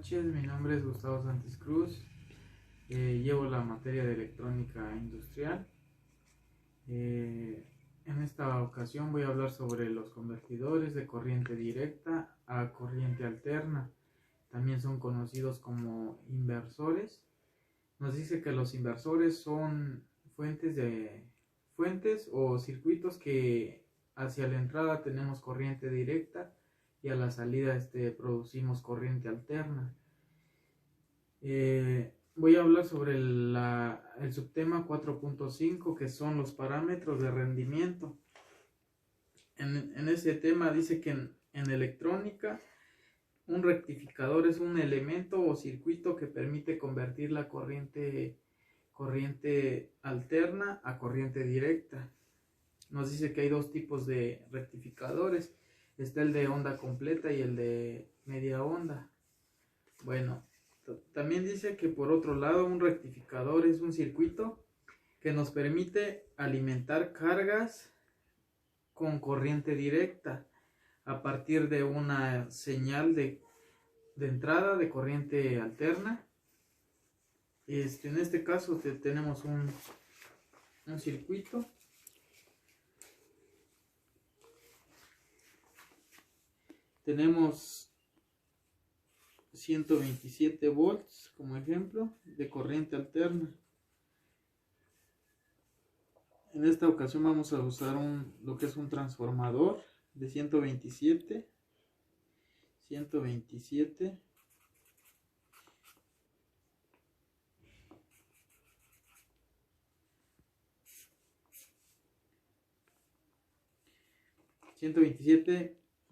noches, mi nombre es Gustavo Santis Cruz, llevo la materia de electrónica industrial. En esta ocasión voy a hablar sobre los convertidores de corriente directa a corriente alterna. También son conocidos como inversores. Nos dice que los inversores son fuentes o circuitos que hacia la entrada tenemos corriente directa y a la salida producimos corriente alterna. Voy a hablar sobre el subtema 4.5, que son los parámetros de rendimiento. En ese tema dice que en electrónica un rectificador es un elemento o circuito que permite convertir la corriente alterna a corriente directa. Nos dice que hay dos tipos de rectificadores. Está el de onda completa y el de media onda. Bueno, también dice que por otro lado un rectificador es un circuito que nos permite alimentar cargas con corriente directa a partir de una señal de entrada de corriente alterna. En este caso tenemos un circuito. Tenemos 127 volts como ejemplo de corriente alterna. En esta ocasión vamos a usar lo que es un transformador de 127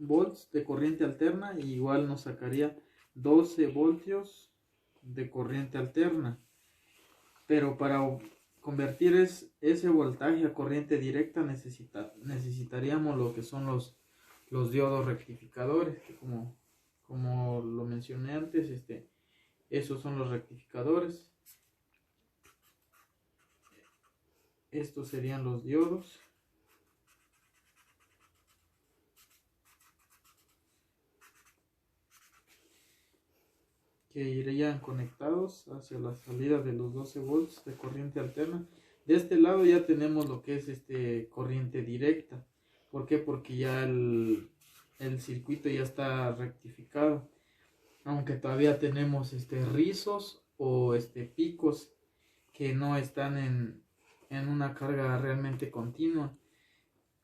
volts de corriente alterna, y igual nos sacaría 12 voltios de corriente alterna. Pero para convertir ese voltaje a corriente directa necesitaríamos lo que son los diodos rectificadores, que como lo mencioné antes, esos son los rectificadores. Estos serían los diodos. Que irían conectados hacia la salida de los 12 volts de corriente alterna. De este lado ya tenemos lo que es corriente directa. ¿Por qué? Porque ya el circuito ya está rectificado. Aunque todavía tenemos rizos o picos que no están en una carga realmente continua.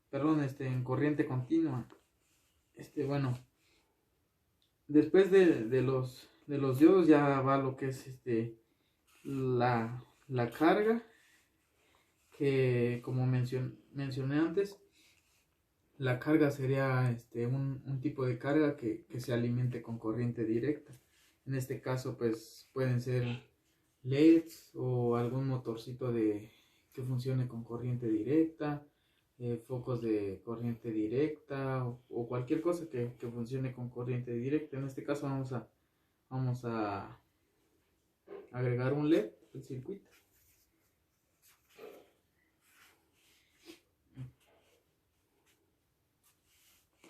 Perdón, en corriente continua. Bueno, después de los diodos ya va lo que es la carga, que como mencioné antes, la carga sería un tipo de carga que se alimente con corriente directa. En este caso pues pueden ser LEDs o algún motorcito que funcione con corriente directa, focos de corriente directa o cualquier cosa que funcione con corriente directa. En este caso vamos a agregar un LED al circuito.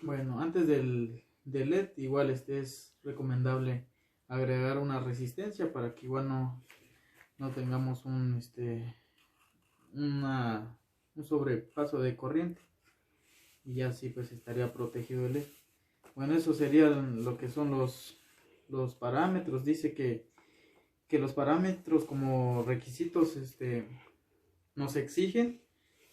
Bueno, antes del LED igual es recomendable agregar una resistencia para que igual no tengamos un sobrepaso de corriente, y así pues estaría protegido el LED. Bueno, eso sería lo que son los parámetros. Dice que los parámetros como requisitos nos exigen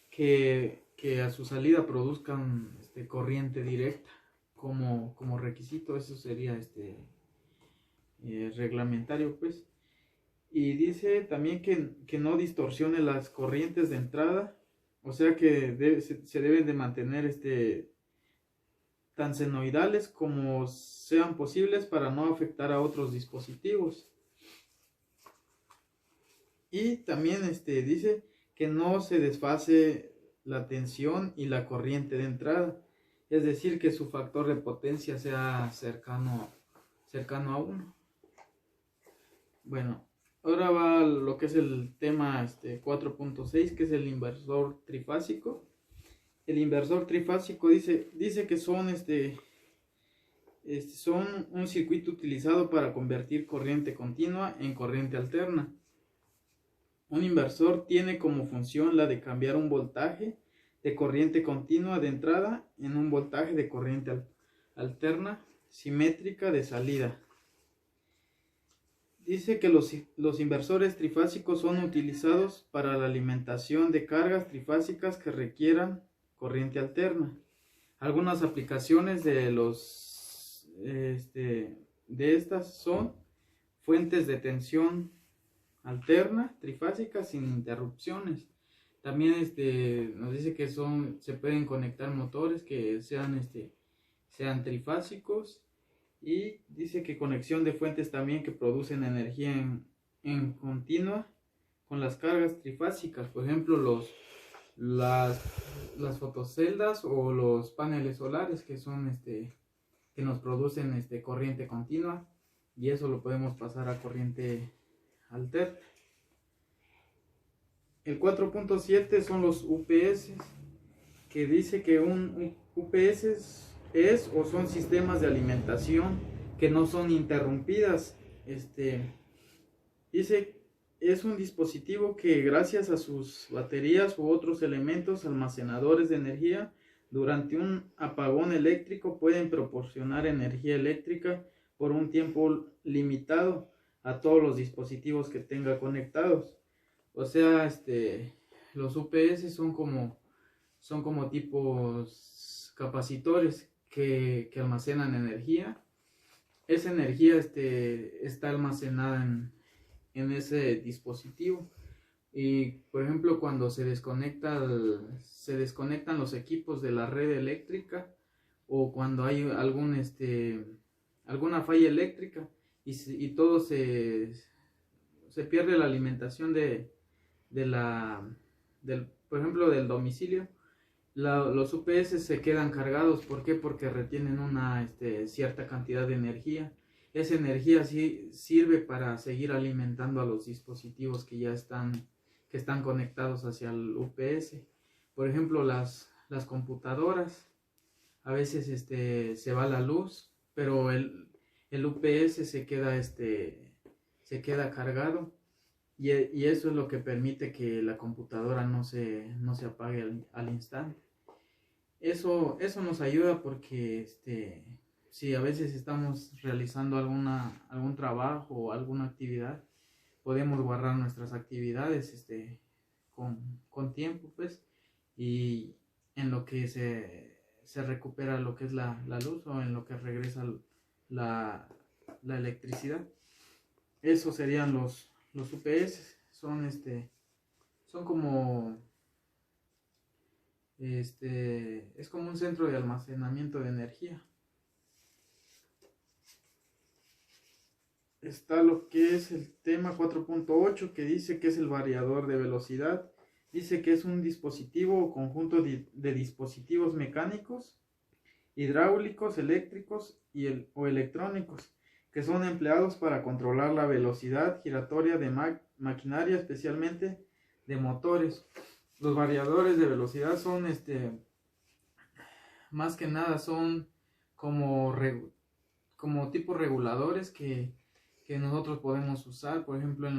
que a su salida produzcan corriente directa como requisito. Eso sería reglamentario pues. Y dice también que no distorsione las corrientes de entrada, o sea que se deben de mantener tan senoidales como sean posibles para no afectar a otros dispositivos. Y también dice que no se desfase la tensión y la corriente de entrada, es decir, que su factor de potencia sea cercano a 1. Bueno, ahora va lo que es el tema 4.6, que es el inversor trifásico. El inversor trifásico dice que son son un circuito utilizado para convertir corriente continua en corriente alterna. Un inversor tiene como función la de cambiar un voltaje de corriente continua de entrada en un voltaje de corriente alterna simétrica de salida. Dice que los inversores trifásicos son utilizados para la alimentación de cargas trifásicas que requieran corriente alterna. Algunas aplicaciones de estas son fuentes de tensión alterna trifásica sin interrupciones. También nos dice que se pueden conectar motores que sean trifásicos, y dice que conexión de fuentes también que producen energía en continua con las cargas trifásicas, por ejemplo las fotoceldas o los paneles solares que son que nos producen corriente continua, y eso lo podemos pasar a corriente alterna. El 4.7 son los UPS, que dice que un UPS es o son sistemas de alimentación que no son interrumpidas. Dice es un dispositivo que gracias a sus baterías u otros elementos almacenadores de energía durante un apagón eléctrico pueden proporcionar energía eléctrica por un tiempo limitado a todos los dispositivos que tenga conectados. O sea, los UPS son como tipos capacitores que almacenan energía. Esa energía está almacenada en ese dispositivo, y por ejemplo cuando se desconectan los equipos de la red eléctrica, o cuando hay alguna falla eléctrica y todo se pierde la alimentación por ejemplo del domicilio, los UPS se quedan cargados. ¿Por qué? Porque retienen una cierta cantidad de energía. Esa energía sí sirve para seguir alimentando a los dispositivos que están conectados hacia el UPS. Por ejemplo, las computadoras, a veces se va la luz, pero el UPS se queda cargado, y eso es lo que permite que la computadora no se apague al instante. Eso nos ayuda porque si a veces estamos realizando algún trabajo o alguna actividad, podemos guardar nuestras actividades con tiempo, pues, y en lo que se recupera lo que es la luz, o en lo que regresa la electricidad. Esos serían los UPS. Son como es como un centro de almacenamiento de energía. Está lo que es el tema 4.8, que dice que es el variador de velocidad. Dice que es un dispositivo o conjunto de dispositivos mecánicos, hidráulicos, eléctricos o electrónicos, que son empleados para controlar la velocidad giratoria de maquinaria, especialmente de motores. Los variadores de velocidad son más que nada son como tipos reguladores que nosotros podemos usar. Por ejemplo,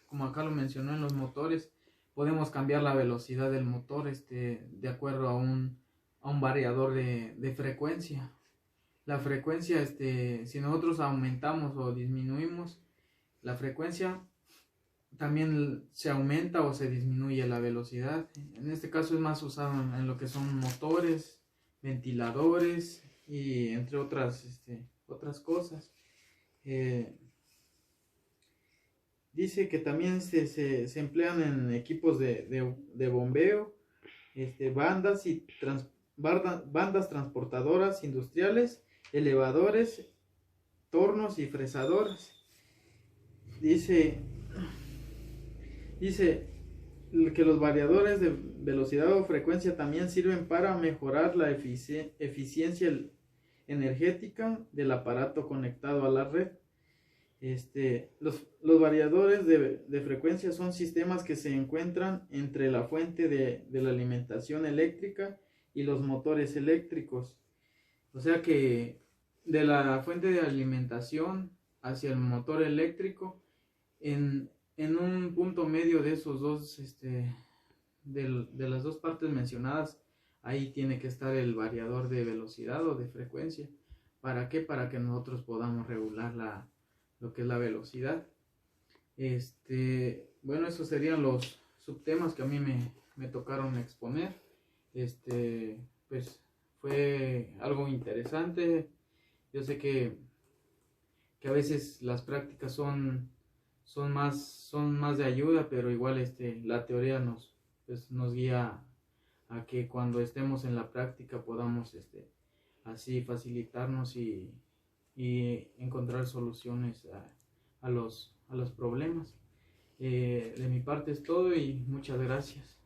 como acá lo mencionó, en los motores podemos cambiar la velocidad del motor de acuerdo a un variador de frecuencia. La frecuencia, si nosotros aumentamos o disminuimos la frecuencia, también se aumenta o se disminuye la velocidad. En este caso es más usado en lo que son motores, ventiladores y entre otras cosas. Dice que también se emplean en equipos de bombeo, bandas transportadoras industriales, elevadores, tornos y fresadoras. Dice que los variadores de velocidad o frecuencia también sirven para mejorar la eficiencia energética del aparato conectado a la red. Los variadores de frecuencia son sistemas que se encuentran entre la fuente de la alimentación eléctrica y los motores eléctricos. O sea que de la fuente de alimentación hacia el motor eléctrico, en un punto medio de esos dos, de las dos partes mencionadas, ahí tiene que estar el variador de velocidad o de frecuencia. ¿Para qué? Para que nosotros podamos regular lo que es la velocidad. Bueno, esos serían los subtemas que a mí me tocaron exponer. Pues fue algo interesante. Yo sé que a veces las prácticas son más de ayuda, pero igual la teoría nos guía a que cuando estemos en la práctica podamos así facilitarnos y encontrar soluciones a los problemas. De mi parte es todo y muchas gracias.